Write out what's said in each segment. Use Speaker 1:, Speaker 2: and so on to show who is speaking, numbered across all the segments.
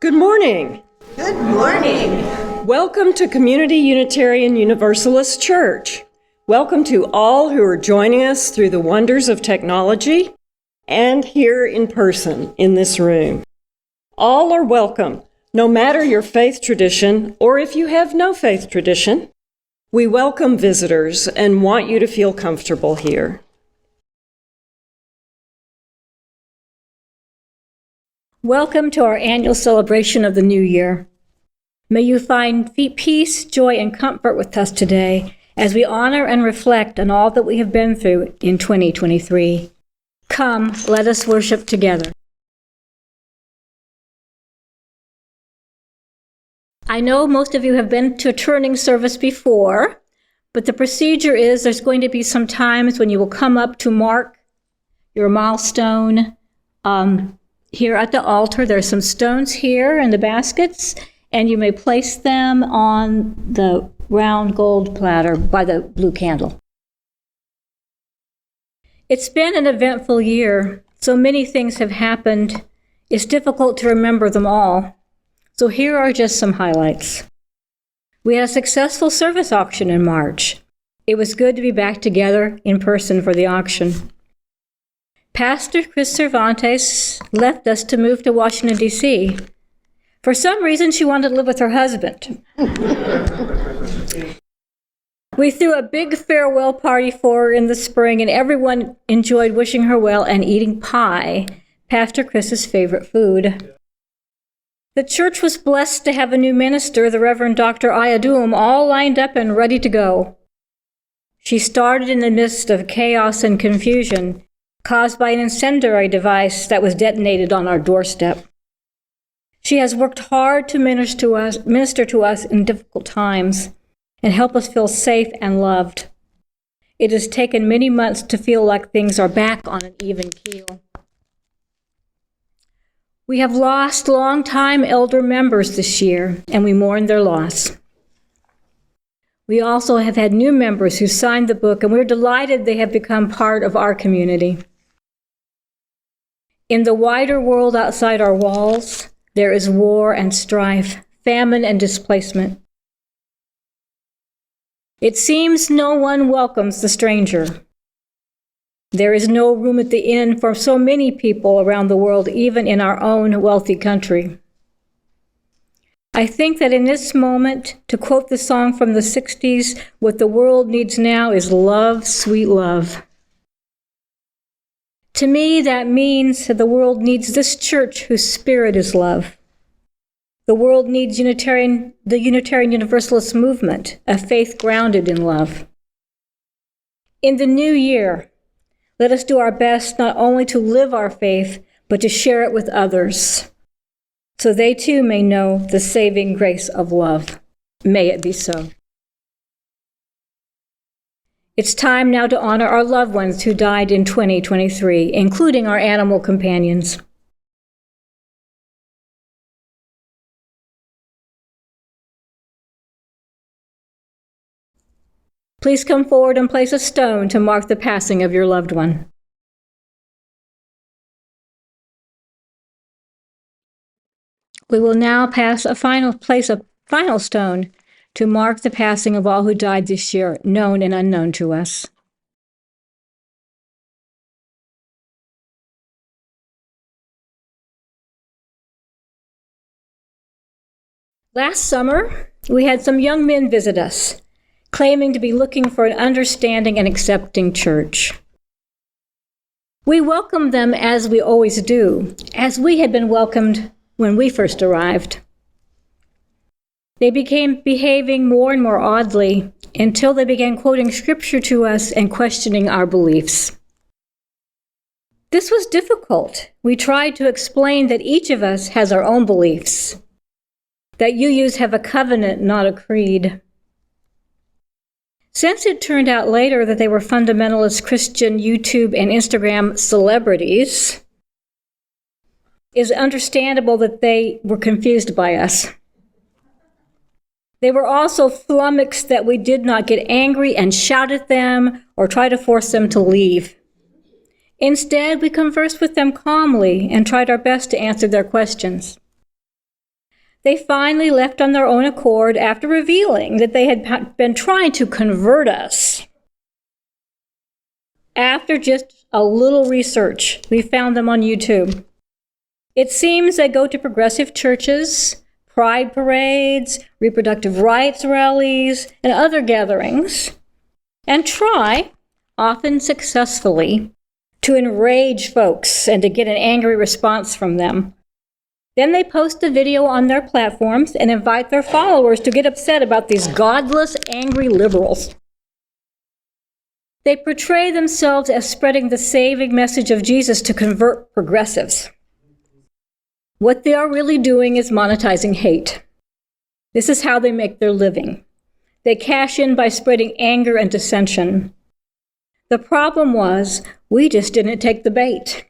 Speaker 1: Good morning.
Speaker 2: Good morning.
Speaker 1: Welcome to Community Unitarian Universalist Church. Welcome to all who are joining us through the wonders of technology and here in person in this room. All are welcome, no matter your faith tradition or if you have no faith tradition. We welcome visitors and want you to feel comfortable here.
Speaker 3: Welcome to our annual celebration of the New Year. May you find peace, joy, and comfort with us today as we honor and reflect on all that we have been through in 2023. Come, let us worship together. I know most of you have been to a turning service before, but the procedure is there's going to be some times when you will come up to mark your milestone. Here at the altar, there are some stones here in the baskets, and you may place them on the round gold platter by the blue candle. It's been an eventful year. So many things have happened. It's difficult to remember them all. So here are just some highlights. We had a successful service auction in March. It was good to be back together in person for the auction. Pastor Chris Cervantes left us to move to Washington, D.C. For some reason, she wanted to live with her husband. We threw a big farewell party for her in the spring, and everyone enjoyed wishing her well and eating pie, Pastor Chris's favorite food. The church was blessed to have a new minister, the Reverend Dr. Ayadum, all lined up and ready to go. She started in the midst of chaos and confusion, caused by an incendiary device that was detonated on our doorstep. She has worked hard to minister to us in difficult times and help us feel safe and loved. It has taken many months to feel like things are back on an even keel. We have lost longtime elder members this year, and we mourn their loss. We also have had new members who signed the book, and we're delighted they have become part of our community. In the wider world outside our walls, there is war and strife, famine and displacement. It seems no one welcomes the stranger. There is no room at the inn for so many people around the world, even in our own wealthy country. I think that in this moment, to quote the song from the 60s, what the world needs now is love, sweet love. To me, that means that the world needs this church whose spirit is love. The world needs the Unitarian Universalist movement, a faith grounded in love. In the new year, let us do our best not only to live our faith, but to share it with others, so they too may know the saving grace of love. May it be so. It's time now to honor our loved ones who died in 2023, including our animal companions. Please come forward and place a stone to mark the passing of your loved one. We will now place a final stone to mark the passing of all who died this year, known and unknown to us. Last summer, we had some young men visit us, claiming to be looking for an understanding and accepting church. We welcomed them as we always do, as we had been welcomed when we first arrived. They began behaving more and more oddly until they began quoting scripture to us and questioning our beliefs. This was difficult. We tried to explain that each of us has our own beliefs, that UUs have a covenant, not a creed. Since it turned out later that they were fundamentalist Christian YouTube and Instagram celebrities, it's understandable that they were confused by us. They were also flummoxed that we did not get angry and shout at them or try to force them to leave. Instead, we conversed with them calmly and tried our best to answer their questions. They finally left on their own accord after revealing that they had been trying to convert us. After just a little research, we found them on YouTube. It seems they go to progressive churches, pride parades, reproductive rights rallies, and other gatherings, and try, often successfully, to enrage folks and to get an angry response from them. Then they post a video on their platforms and invite their followers to get upset about these godless, angry liberals. They portray themselves as spreading the saving message of Jesus to convert progressives. What they are really doing is monetizing hate. This is how they make their living. They cash in by spreading anger and dissension. The problem was, we just didn't take the bait.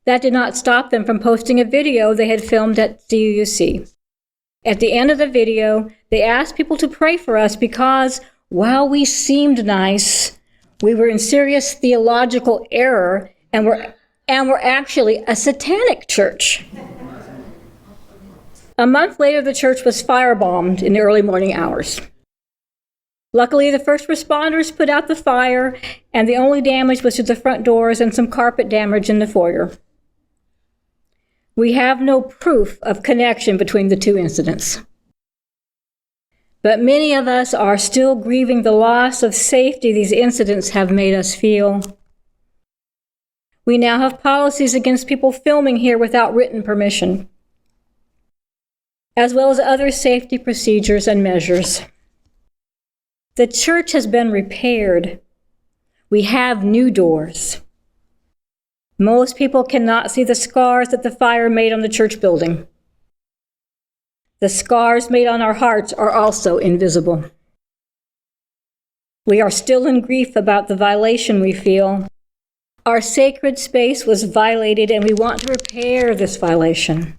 Speaker 3: That did not stop them from posting a video they had filmed at CUUC. At the end of the video, they asked people to pray for us because, while we seemed nice, we were in serious theological error and were actually a satanic church. A month later, the church was firebombed in the early morning hours. Luckily, the first responders put out the fire, and the only damage was to the front doors and some carpet damage in the foyer. We have no proof of connection between the two incidents. But many of us are still grieving the loss of safety these incidents have made us feel. We now have policies against people filming here without written permission, as well as other safety procedures and measures. The church has been repaired. We have new doors. Most people cannot see the scars that the fire made on the church building. The scars made on our hearts are also invisible. We are still in grief about the violation we feel. Our sacred space was violated, and we want to repair this violation.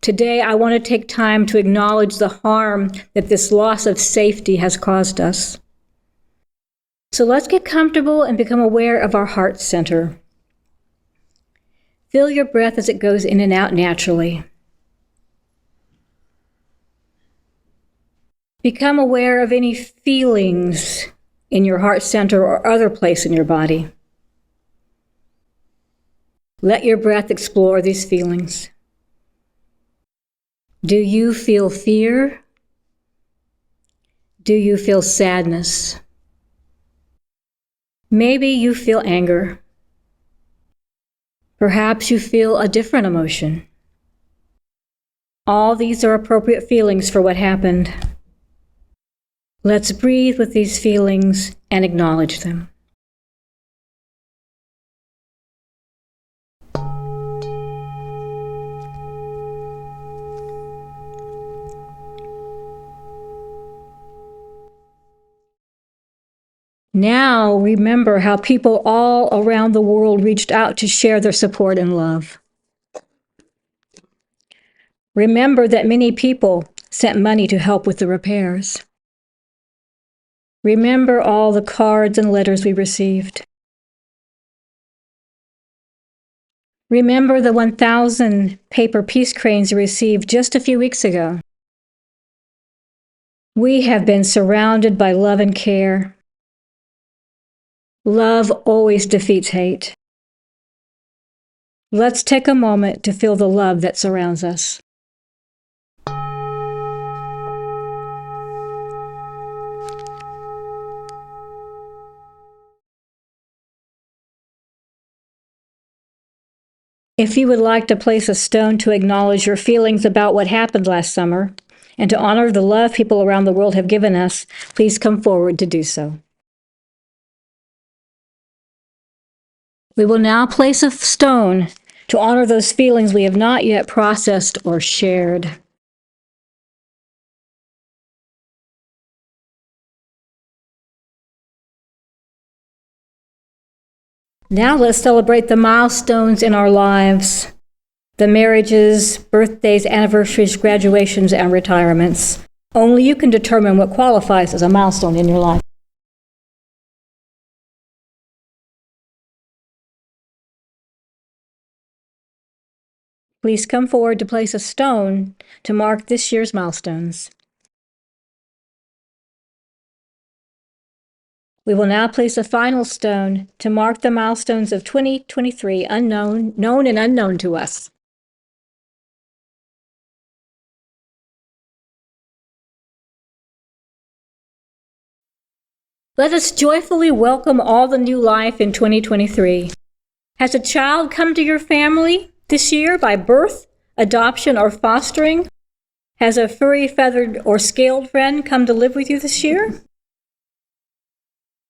Speaker 3: Today, I want to take time to acknowledge the harm that this loss of safety has caused us. So let's get comfortable and become aware of our heart center. Feel your breath as it goes in and out naturally. Become aware of any feelings in your heart center or other place in your body. Let your breath explore these feelings. Do you feel fear? Do you feel sadness? Maybe you feel anger. Perhaps you feel a different emotion. All these are appropriate feelings for what happened. Let's breathe with these feelings and acknowledge them. Now remember how people all around the world reached out to share their support and love. Remember that many people sent money to help with the repairs. Remember all the cards and letters we received. Remember the 1,000 paper peace cranes you received just a few weeks ago. We have been surrounded by love and care. Love always defeats hate. Let's take a moment to feel the love that surrounds us. If you would like to place a stone to acknowledge your feelings about what happened last summer and to honor the love people around the world have given us, please come forward to do so. We will now place a stone to honor those feelings we have not yet processed or shared. Now let's celebrate the milestones in our lives, the marriages, birthdays, anniversaries, graduations, and retirements. Only you can determine what qualifies as a milestone in your life. Please come forward to place a stone to mark this year's milestones. We will now place a final stone to mark the milestones of 2023, known and unknown to us. Let us joyfully welcome all the new life in 2023. Has a child come to your family this year by birth, adoption, or fostering? Has a furry, feathered, or scaled friend come to live with you this year?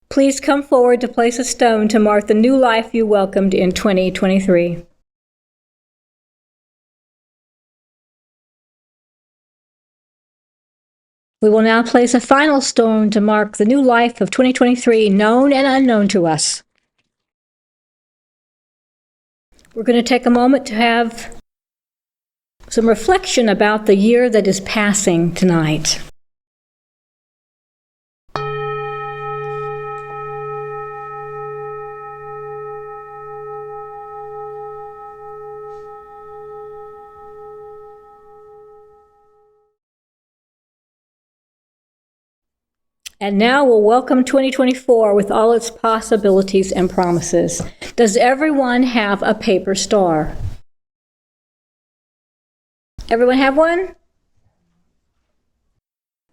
Speaker 3: Please come forward to place a stone to mark the new life you welcomed in 2023. We will now place a final stone to mark the new life of 2023, known and unknown to us. We're going to take a moment to have some reflection about the year that is passing tonight. And now we'll welcome 2024 with all its possibilities and promises. Does everyone have a paper star? Everyone have one?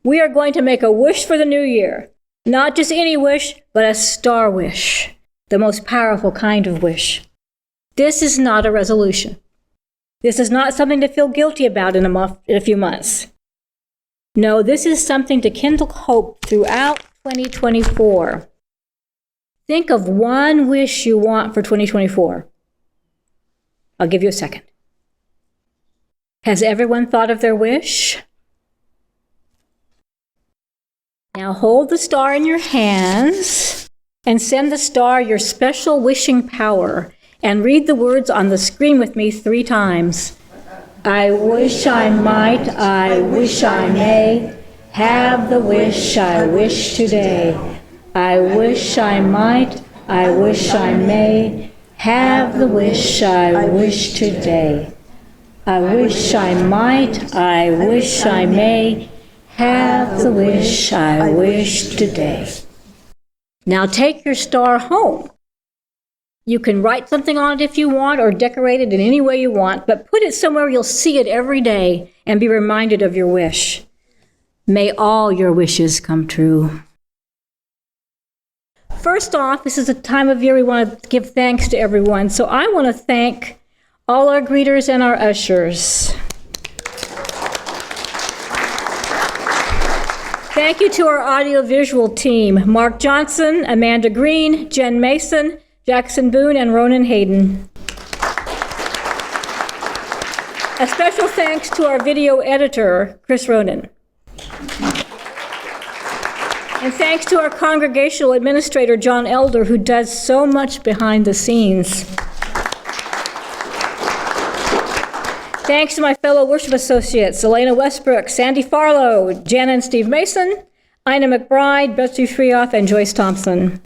Speaker 3: We are going to make a wish for the new year. Not just any wish, but a star wish, the most powerful kind of wish. This is not a resolution. This is not something to feel guilty about in a few months. No, this is something to kindle hope throughout 2024. Think of one wish you want for 2024. I'll give you a second. Has everyone thought of their wish? Now hold the star in your hands and send the star your special wishing power and read the words on the screen with me 3 times. I wish I might, I wish I may, have the wish I wish today. I wish I might, I wish I may, have the wish I wish today. I wish I might, I wish I may, have the wish I wish today. Now take your star home. You can write something on it if you want or decorate it in any way you want, but put it somewhere you'll see it every day and be reminded of your wish. May all your wishes come true. First off, this is a time of year we want to give thanks to everyone, so I want to thank all our greeters and our ushers. Thank you to our audiovisual team, Mark Johnson, Amanda Green, Jen Mason, Jackson Boone, and Ronin Hayden. A special thanks to our video editor, Chris Ronin. And thanks to our congregational administrator, John Elder, who does so much behind the scenes. Thanks to my fellow worship associates, Elena Westbrook, Sandy Farlow, Jan and Steve Mason, Ina McBride, Betsy Friauf, and Joyce Thompson.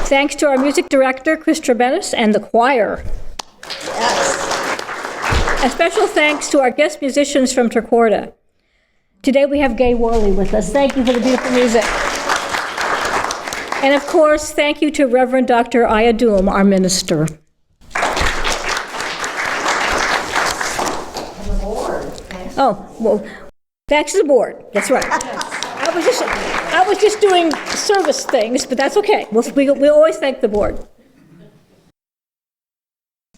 Speaker 3: Thanks to our music director, Chris Trebenis, and the choir. Yes. A special thanks to our guest musicians from Turcorda. Today we have Gay Worley with us. Thank you for the beautiful music. And of course, thank you to Reverend Dr. Ayadum, our minister.
Speaker 2: And the board.
Speaker 3: Oh, well, thanks to the board. That's right. I was just doing service things, but that's okay. We always thank the board.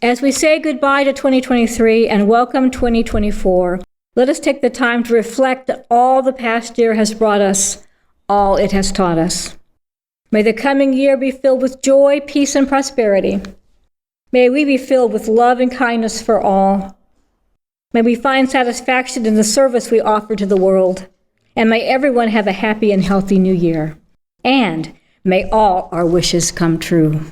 Speaker 3: As we say goodbye to 2023 and welcome 2024, let us take the time to reflect that all the past year has brought us, all it has taught us. May the coming year be filled with joy, peace, and prosperity. May we be filled with love and kindness for all. May we find satisfaction in the service we offer to the world. And may everyone have a happy and healthy new year. And may all our wishes come true.